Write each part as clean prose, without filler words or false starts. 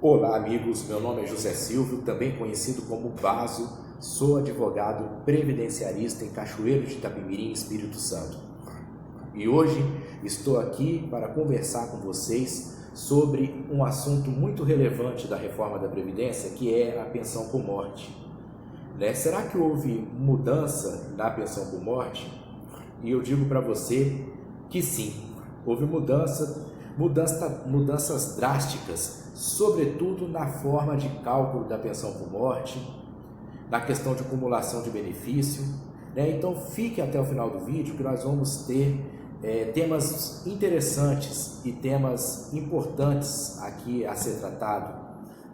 Olá, amigos. Meu nome é José Silvio, também conhecido como Baso. Sou advogado previdenciarista em Cachoeiro de Itapemirim, Espírito Santo. E hoje estou aqui para conversar com vocês sobre um assunto muito relevante da reforma da Previdência, que é a pensão por morte. Será que houve mudança na pensão por morte? E eu digo para você que sim, houve mudanças drásticas, sobretudo na forma de cálculo da pensão por morte, na questão de acumulação de benefício. Então fique até o final do vídeo que nós vamos ter temas interessantes e temas importantes aqui a ser tratado,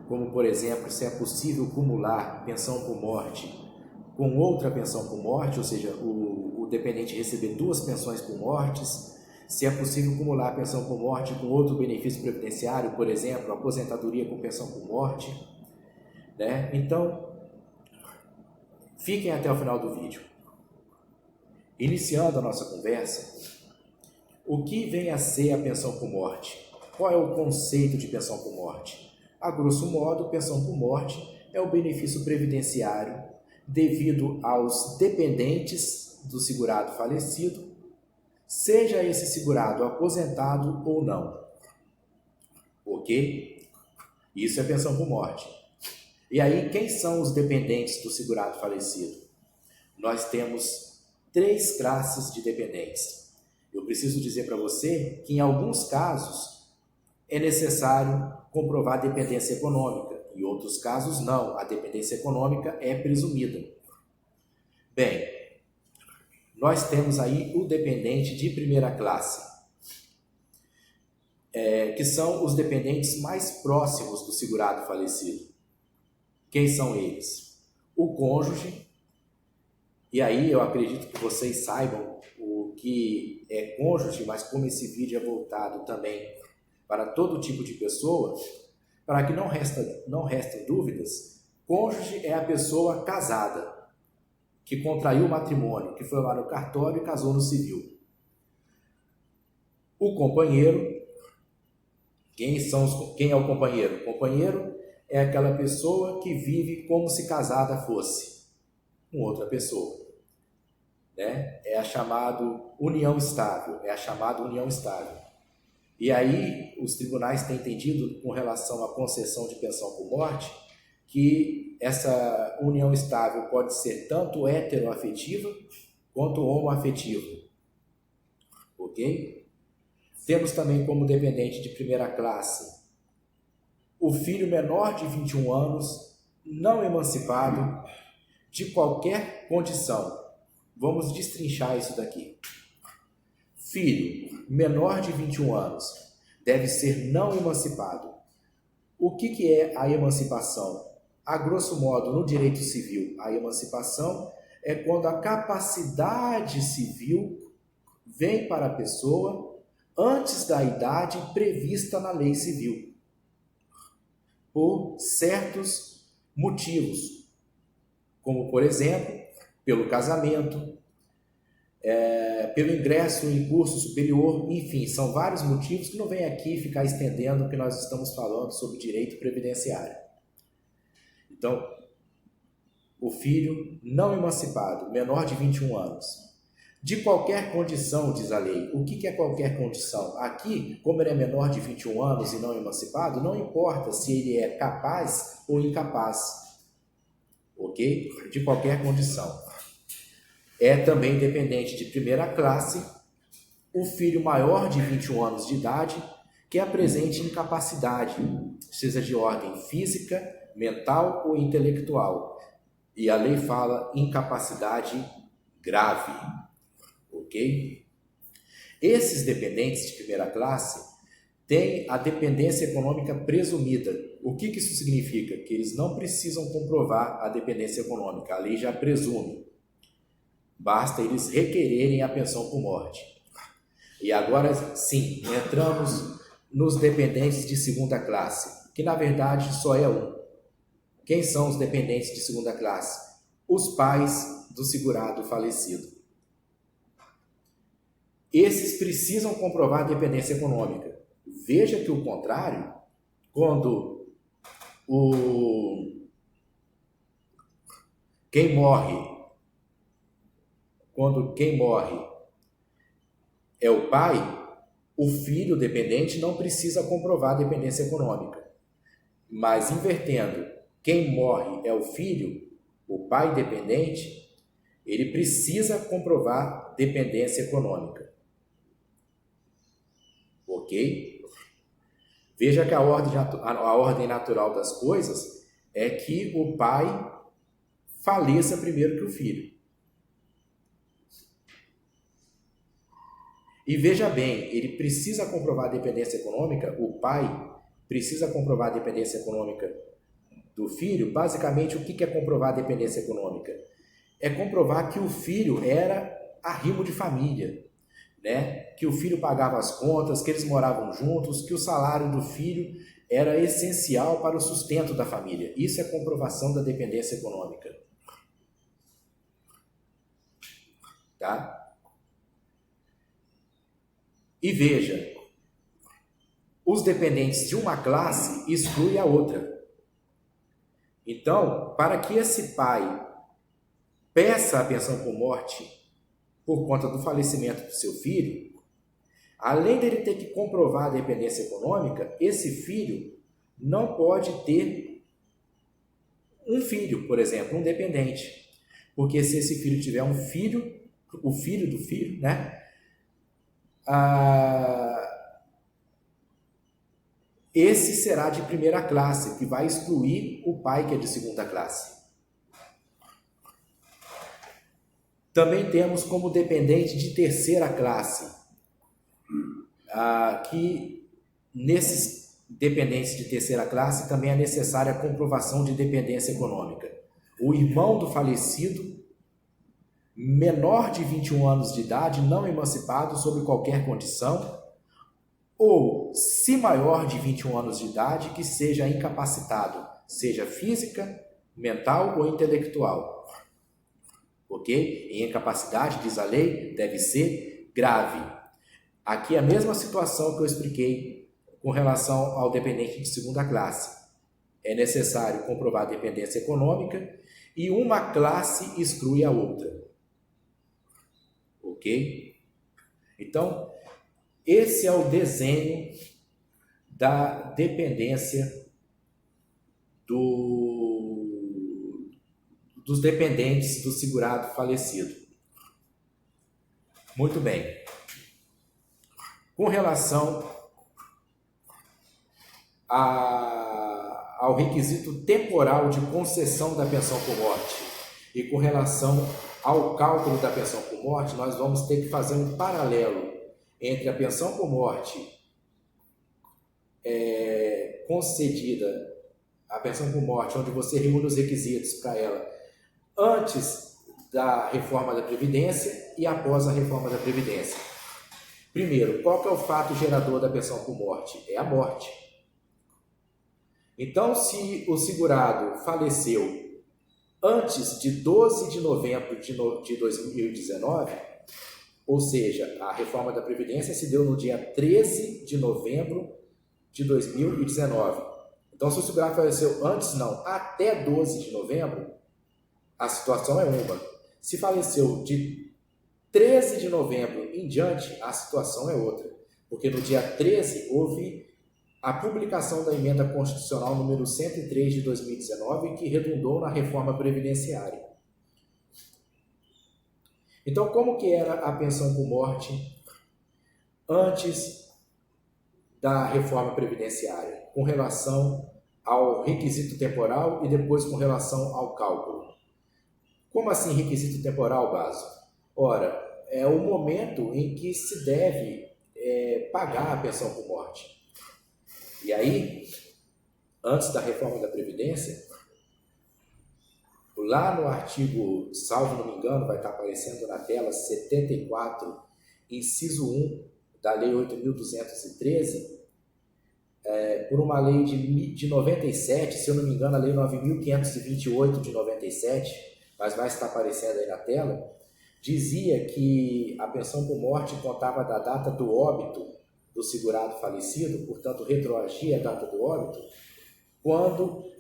como por exemplo, se é possível acumular pensão por morte com outra pensão por morte, ou seja, o dependente receber duas pensões por mortes, se é possível acumular pensão por morte com outro benefício previdenciário, por exemplo, aposentadoria com pensão por morte. Então, fiquem até o final do vídeo. Iniciando a nossa conversa, o que vem a ser a pensão por morte? Qual é o conceito de pensão por morte? A grosso modo, pensão por morte é o benefício previdenciário devido aos dependentes do segurado falecido, seja esse segurado aposentado ou não. Ok? Isso é pensão por morte. E aí, quem são os dependentes do segurado falecido? Nós temos 3 classes de dependentes. Eu preciso dizer para você que em alguns casos é necessário comprovar dependência econômica. Em outros casos, não. A dependência econômica é presumida. Bem, nós temos aí o dependente de primeira classe, que são os dependentes mais próximos do segurado falecido. Quem são eles? O cônjuge, e aí eu acredito que vocês saibam o que é cônjuge, mas como esse vídeo é voltado também para todo tipo de pessoa, para que não restem dúvidas, cônjuge é a pessoa casada, que contraiu o matrimônio, que foi lá no cartório e casou no civil. O companheiro, quem é o companheiro? O companheiro é aquela pessoa que vive como se casada fosse com outra pessoa. É a chamada união estável, E aí, os tribunais têm entendido, com relação à concessão de pensão por morte, que essa união estável pode ser tanto heteroafetiva quanto homoafetiva. Ok? Temos também como dependente de primeira classe o filho menor de 21 anos, não emancipado, de qualquer condição. Vamos destrinchar isso daqui. Filho menor de 21 anos deve ser não emancipado. O que é a emancipação? A grosso modo, no direito civil, a emancipação é quando a capacidade civil vem para a pessoa antes da idade prevista na lei civil, por certos motivos, como, por exemplo, pelo casamento, pelo ingresso em curso superior, enfim, são vários motivos que não vem aqui ficar estendendo o que nós estamos falando sobre direito previdenciário. Então, o filho não emancipado, menor de 21 anos, de qualquer condição, diz a lei. O que é qualquer condição? Aqui, como ele é menor de 21 anos e não emancipado, não importa se ele é capaz ou incapaz. Ok? De qualquer condição. É também dependente de primeira classe o filho maior de 21 anos de idade que apresente incapacidade, seja de ordem física, mental ou intelectual. E a lei fala incapacidade grave. Ok? Esses dependentes de primeira classe têm a dependência econômica presumida. O que isso significa? Que eles não precisam comprovar a dependência econômica, a lei já presume. Basta eles requererem a pensão por morte. E agora sim, entramos nos dependentes de segunda classe, que na verdade só é um. Quem são os dependentes de segunda classe? Os pais do segurado falecido. Esses precisam comprovar a dependência econômica. Veja que o contrário, quando quem morre, quando quem morre é o pai, o filho dependente não precisa comprovar a dependência econômica. Mas invertendo, quem morre é o filho, o pai dependente, ele precisa comprovar dependência econômica. Ok? Veja que a ordem natural das coisas é que o pai faleça primeiro que o filho. E veja bem, ele precisa comprovar a dependência econômica, o pai precisa comprovar a dependência econômica do filho. Basicamente, o que é comprovar a dependência econômica? É comprovar que o filho era arrimo de família, né? Que o filho pagava as contas, que eles moravam juntos, que o salário do filho era essencial para o sustento da família. Isso é comprovação da dependência econômica. Tá? E veja, os dependentes de uma classe excluem a outra. Então, para que esse pai peça a pensão por morte por conta do falecimento do seu filho, além dele ter que comprovar a dependência econômica, esse filho não pode ter um filho, por exemplo, um dependente. Porque se esse filho tiver um filho, o filho do filho, né? Esse será de primeira classe, que vai excluir o pai, que é de segunda classe. Também temos como dependente de terceira classe, que nesses dependentes de terceira classe também é necessária a comprovação de dependência econômica. O irmão do falecido, menor de 21 anos de idade, não emancipado sob qualquer condição, ou, se maior de 21 anos de idade, que seja incapacitado, seja física, mental ou intelectual. Ok? Em incapacidade, diz a lei, deve ser grave. Aqui é a mesma situação que eu expliquei com relação ao dependente de segunda classe. É necessário comprovar a dependência econômica e uma classe exclui a outra. Ok? Então, esse é o desenho da dependência dos dependentes do segurado falecido. Muito bem. Com relação ao requisito temporal de concessão da pensão por morte e com relação ao cálculo da pensão por morte, nós vamos ter que fazer um paralelo entre a pensão por morte concedida, a pensão por morte, onde você reúne os requisitos para ela antes da reforma da Previdência e após a reforma da Previdência. Primeiro, qual que é o fato gerador da pensão por morte? É a morte. Então, se o segurado faleceu antes de 12 de novembro de 2019, ou seja, a reforma da Previdência se deu no dia 13 de novembro de 2019. Então, se o segurado faleceu antes, não, até 12 de novembro, a situação é uma. Se faleceu de 13 de novembro em diante, a situação é outra. Porque no dia 13 houve a publicação da emenda constitucional número 103 de 2019, que redundou na reforma previdenciária. Então, como que era a pensão por morte antes da reforma previdenciária, com relação ao requisito temporal e depois com relação ao cálculo? Como assim requisito temporal, Baso? Ora, é o momento em que se deve pagar a pensão por morte. E aí, antes da reforma da Previdência, lá no artigo, salvo não me engano, vai estar aparecendo na tela, 74, inciso 1 da Lei 8.213, por uma lei de 97, se eu não me engano, a Lei 9.528 de 97, mas vai estar aparecendo aí na tela, dizia que a pensão por morte contava da data do óbito do segurado falecido, portanto, retroagia a data do óbito, quando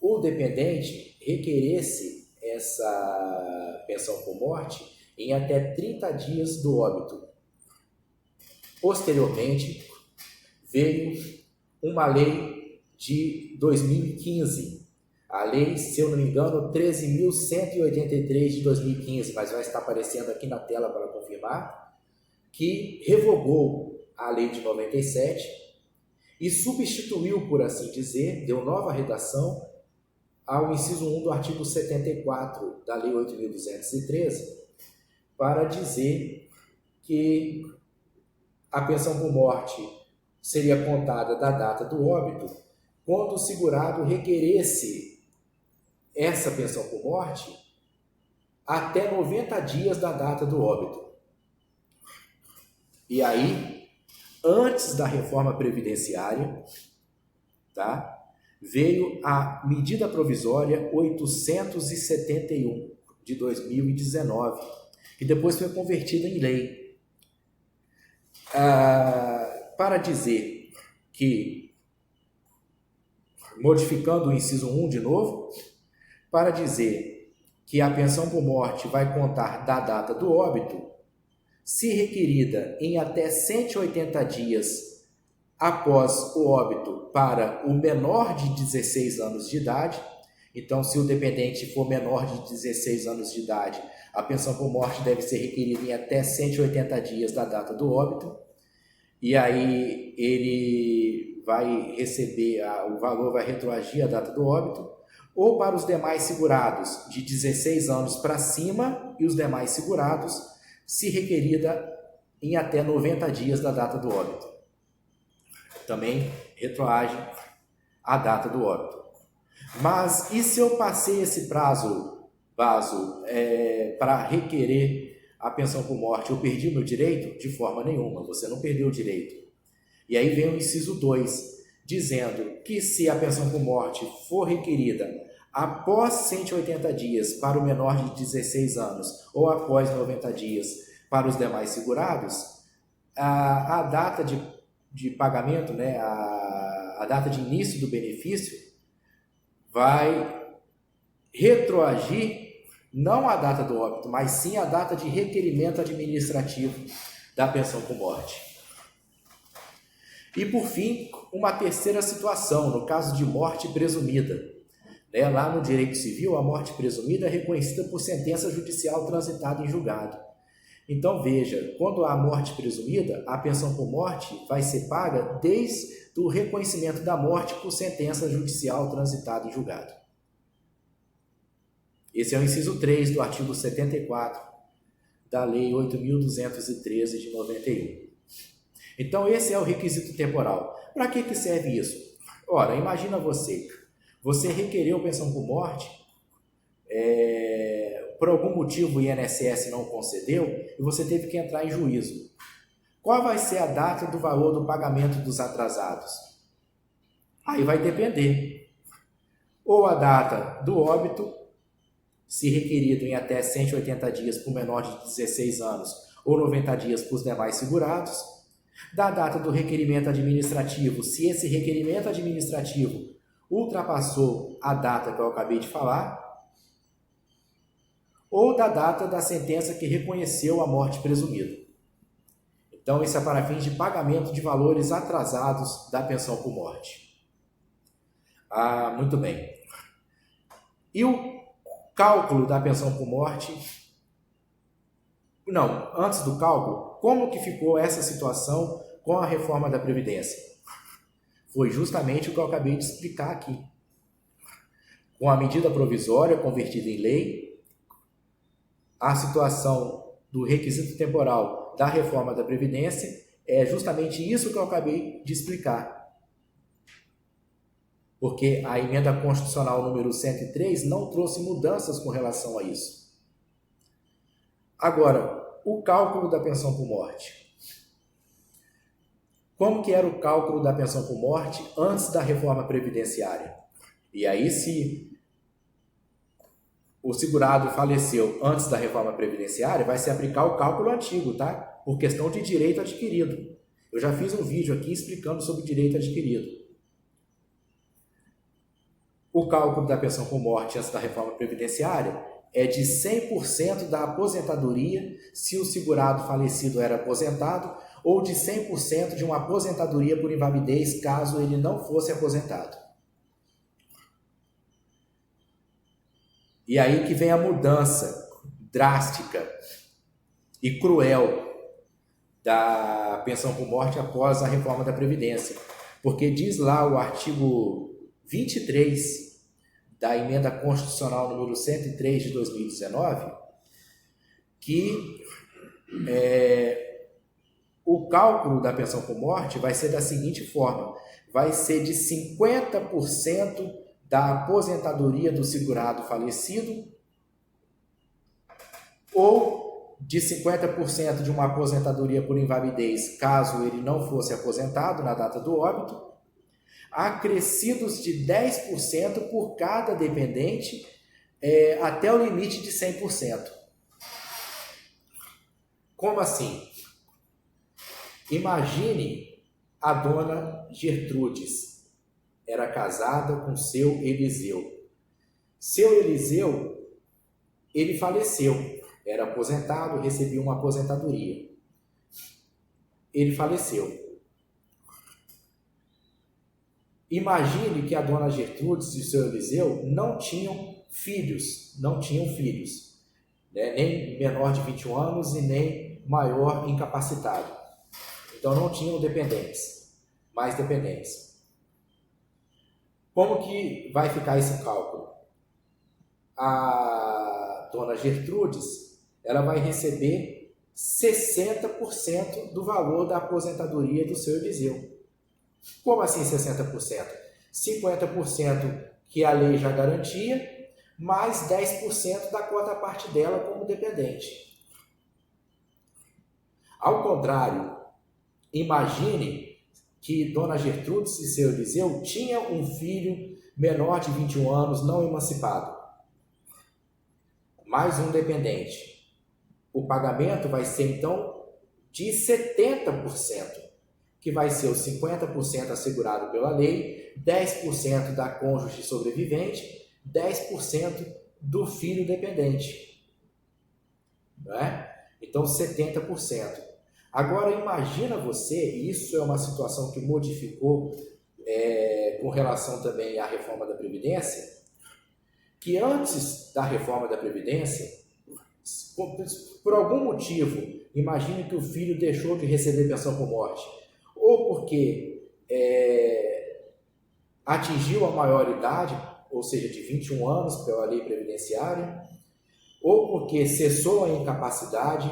o dependente requeresse essa pensão por morte em até 30 dias do óbito. Posteriormente, veio uma lei de 2015, a lei, se eu não me engano, 13.183 de 2015, mas vai estar aparecendo aqui na tela para confirmar, que revogou a lei de 97 e substituiu, por assim dizer, deu nova redação ao inciso 1 do artigo 74 da lei 8.213, para dizer que a pensão por morte seria contada da data do óbito quando o segurado requeresse essa pensão por morte até 90 dias da data do óbito. E aí, antes da reforma previdenciária, tá, veio a medida provisória 871 de 2019, que depois foi convertida em lei, para dizer que, modificando o inciso 1 de novo, para dizer que a pensão por morte vai contar da data do óbito, se requerida em até 180 dias após o óbito para o menor de 16 anos de idade. Então, se o dependente for menor de 16 anos de idade, a pensão por morte deve ser requerida em até 180 dias da data do óbito. E aí ele vai receber, o valor vai retroagir à data do óbito. Ou para os demais segurados de 16 anos para cima e os demais segurados, se requerida em até 90 dias da data do óbito. Também retroage à data do óbito. Mas e se eu passei esse prazo para requerer a pensão por morte, eu perdi o meu direito? De forma nenhuma, você não perdeu o direito. E aí vem o inciso 2, dizendo que se a pensão por morte for requerida após 180 dias para o menor de 16 anos ou após 90 dias para os demais segurados, a data de pagamento, né, a data de início do benefício vai retroagir não a data do óbito, mas sim a data de requerimento administrativo da pensão por morte. E por fim, uma terceira situação, no caso de morte presumida. Lá no direito civil, a morte presumida é reconhecida por sentença judicial transitada em julgado. Então veja, quando há morte presumida, a pensão por morte vai ser paga desde o reconhecimento da morte por sentença judicial transitada em julgado. Esse é o inciso 3 do artigo 74 da lei 8.213 de 91. Então esse é o requisito temporal. Para que serve isso? Ora, imagina você requereu pensão por morte, por algum motivo o INSS não concedeu e você teve que entrar em juízo. Qual vai ser a data do valor do pagamento dos atrasados? Aí vai depender. Ou a data do óbito, se requerido em até 180 dias para o menor de 16 anos ou 90 dias para os demais segurados, da data do requerimento administrativo, se esse requerimento administrativo ultrapassou a data que eu acabei de falar, ou da data da sentença que reconheceu a morte presumida. Então, isso é para fins de pagamento de valores atrasados da pensão por morte. Muito bem. E o cálculo da pensão por morte? Não, antes do cálculo, como que ficou essa situação com a reforma da Previdência? Foi justamente o que eu acabei de explicar aqui. Com a medida provisória convertida em lei, a situação do requisito temporal da reforma da Previdência é justamente isso que eu acabei de explicar. Porque a emenda constitucional número 103 não trouxe mudanças com relação a isso. Agora, o cálculo da pensão por morte. Como que era o cálculo da pensão por morte antes da reforma previdenciária? E aí, se o segurado faleceu antes da reforma previdenciária, vai se aplicar o cálculo antigo, tá? Por questão de direito adquirido. Eu já fiz um vídeo aqui explicando sobre direito adquirido. O cálculo da pensão por morte antes da reforma previdenciária é de 100% da aposentadoria se o segurado falecido era aposentado ou de 100% de uma aposentadoria por invalidez caso ele não fosse aposentado. E aí que vem a mudança drástica e cruel da pensão por morte após a reforma da Previdência. Porque diz lá o artigo 23 da Emenda Constitucional número 103 de 2019 que o cálculo da pensão por morte vai ser da seguinte forma: vai ser de 50% da aposentadoria do segurado falecido ou de 50% de uma aposentadoria por invalidez, caso ele não fosse aposentado na data do óbito, acrescidos de 10% por cada dependente até o limite de 100%. Como assim? Imagine a dona Gertrudes, era casada com seu Eliseu. Seu Eliseu, ele faleceu, era aposentado, recebia uma aposentadoria. Ele faleceu. Imagine que a dona Gertrudes e o seu Eliseu não tinham filhos, né? Nem menor de 21 anos e nem maior incapacitado. Então não tinham mais dependentes. Como que vai ficar esse cálculo? A dona Gertrudes, ela vai receber 60% do valor da aposentadoria do seu Eliseu. Como assim 60%? 50% que a lei já garantia, mais 10% da quota parte dela como dependente. Ao contrário, imagine que dona Gertrudes e seu Eliseu tinham um filho menor de 21 anos não emancipado, mais um dependente. O pagamento vai ser então de 70%, que vai ser os 50% assegurado pela lei, 10% da cônjuge sobrevivente, 10% do filho dependente. Não é? Então 70%. Agora imagina você, isso é uma situação que modificou com relação também à reforma da Previdência, que antes da reforma da Previdência, por algum motivo, imagine que o filho deixou de receber pensão por morte, ou porque atingiu a maioridade, ou seja, de 21 anos pela lei previdenciária, ou porque cessou a incapacidade,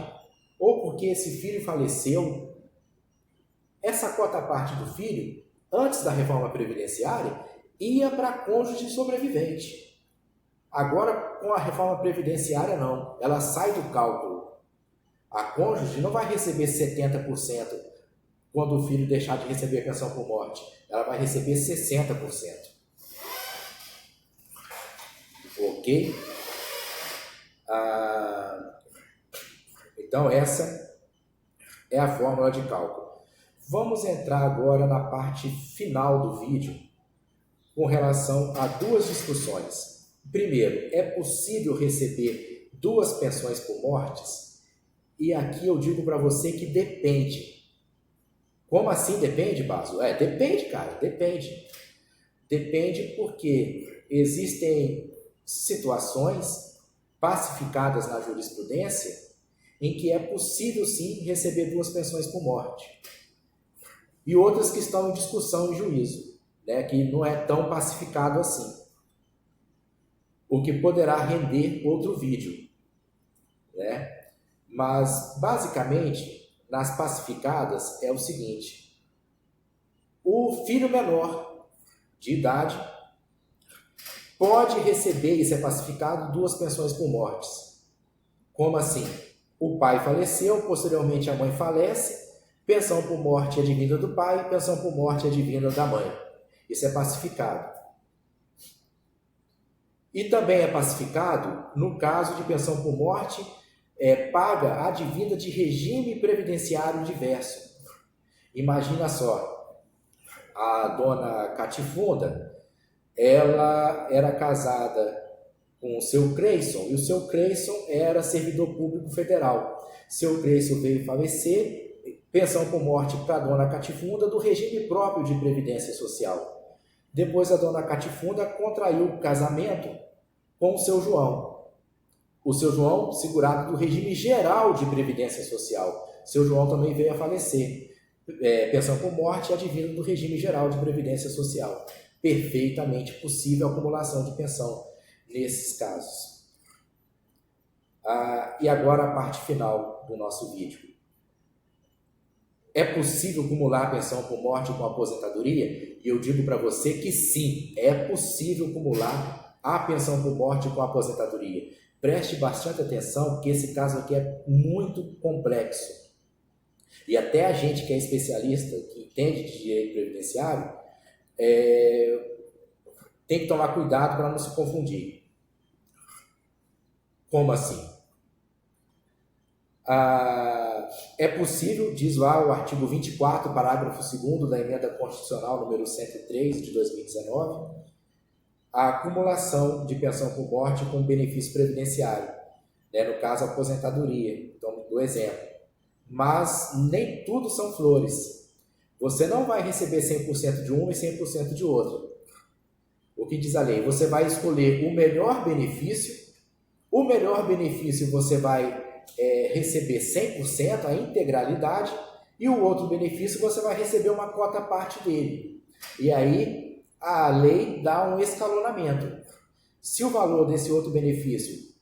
ou porque esse filho faleceu. Essa quota parte do filho, antes da reforma previdenciária, ia para cônjuge sobrevivente. Agora, com a reforma previdenciária, não. Ela sai do cálculo. A cônjuge não vai receber 70% quando o filho deixar de receber a pensão por morte. Ela vai receber 60%. Ok? Então, essa é a fórmula de cálculo. Vamos entrar agora na parte final do vídeo com relação a duas discussões. Primeiro, é possível receber duas pensões por mortes? E aqui eu digo para você que depende. Como assim depende, Baso? Depende, cara, depende. Depende porque existem situações pacificadas na jurisprudência em que é possível sim receber duas pensões por morte. E outras que estão em discussão em juízo, né, que não é tão pacificado assim. O que poderá render outro vídeo, né? Mas, basicamente, nas pacificadas é o seguinte: o filho menor de idade pode receber, isso é pacificado, duas pensões por mortes. Como assim? O pai faleceu, posteriormente a mãe falece, pensão por morte advinda do pai, pensão por morte advinda da mãe. Isso é pacificado. E também é pacificado no caso de pensão por morte paga advinda de regime previdenciário diverso. Imagina só, a dona Catifunda, ela era casada com o seu Creyson, e o seu Creyson era servidor público federal. Seu Creyson veio falecer, pensão por morte para a dona Catifunda do regime próprio de previdência social. Depois a dona Catifunda contraiu o casamento com o seu João. O seu João, segurado do regime geral de previdência social. Seu João também veio a falecer. Pensão por morte advindo do regime geral de previdência social. Perfeitamente possível a acumulação de pensão nesses casos. E agora a parte final do nosso vídeo. É possível acumular pensão por morte com aposentadoria? E eu digo para você que sim, é possível acumular a pensão por morte com aposentadoria. Preste bastante atenção, porque esse caso aqui é muito complexo. E até a gente que é especialista, que entende de direito previdenciário, tem que tomar cuidado para não se confundir. Como assim? É possível, diz lá o artigo 24, parágrafo 2º da Emenda Constitucional número 103 de 2019, a acumulação de pensão por morte com benefício previdenciário, no caso a aposentadoria, então do exemplo. Mas nem tudo são flores. Você não vai receber 100% de uma e 100% de outra. O que diz a lei? Você vai escolher o melhor benefício. O melhor benefício você vai receber 100%, a integralidade, e o outro benefício você vai receber uma cota parte dele. E aí a lei dá um escalonamento. Se o valor desse outro benefício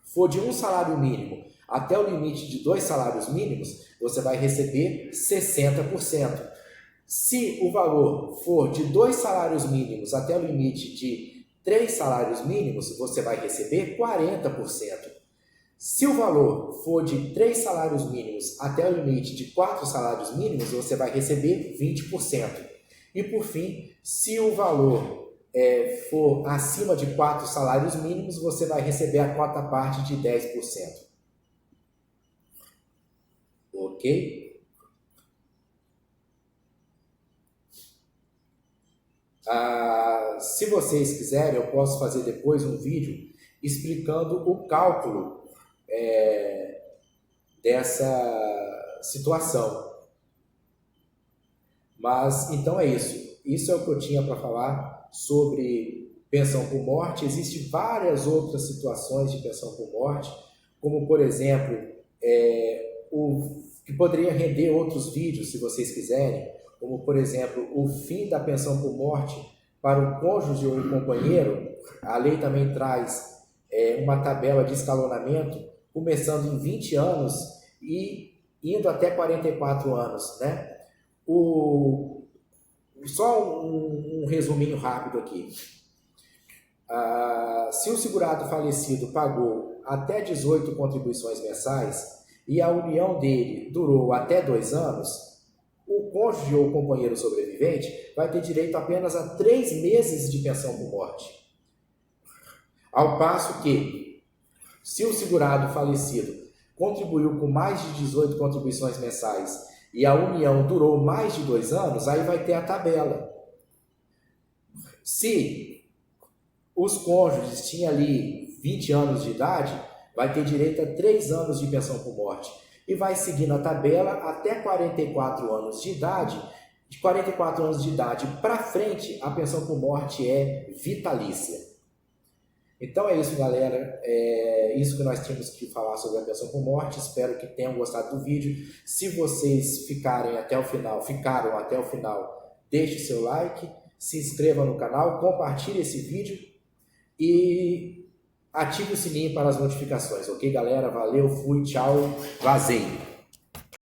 for de um salário mínimo até o limite de 2 salários mínimos, você vai receber 60%. Se o valor for de 2 salários mínimos até o limite de 3 salários mínimos, você vai receber 40%. Se o valor for de 3 salários mínimos até o limite de 4 salários mínimos, você vai receber 20%. E por fim, se o valor for acima de 4 salários mínimos, você vai receber a cota parte de 10%. Ok? Se vocês quiserem, eu posso fazer depois um vídeo explicando o cálculo dessa situação. Mas então é isso. Isso é o que eu tinha para falar sobre pensão por morte. Existem várias outras situações de pensão por morte, como por exemplo, que poderia render outros vídeos se vocês quiserem, como por exemplo, o fim da pensão por morte para o cônjuge ou o companheiro. A lei também traz uma tabela de escalonamento, começando em 20 anos e indo até 44 anos, né? Só um resuminho rápido aqui. Se o segurado falecido pagou até 18 contribuições mensais e a união dele durou até 2 anos, o cônjuge ou companheiro sobrevivente vai ter direito apenas a 3 meses de pensão por morte. Ao passo que, se o segurado falecido contribuiu com mais de 18 contribuições mensais e a união durou mais de 2 anos, aí vai ter a tabela. Se os cônjuges tinham ali 20 anos de idade, vai ter direito a 3 anos de pensão por morte. E vai seguindo a tabela até 44 anos de idade. De 44 anos de idade para frente, a pensão por morte é vitalícia. Então é isso, galera. É isso que nós tínhamos que falar sobre a pensão por morte. Espero que tenham gostado do vídeo. Se vocês ficaram até o final, deixe seu like, se inscreva no canal, compartilhe esse vídeo e ative o sininho para as notificações, ok, galera? Valeu, fui, tchau, vazei!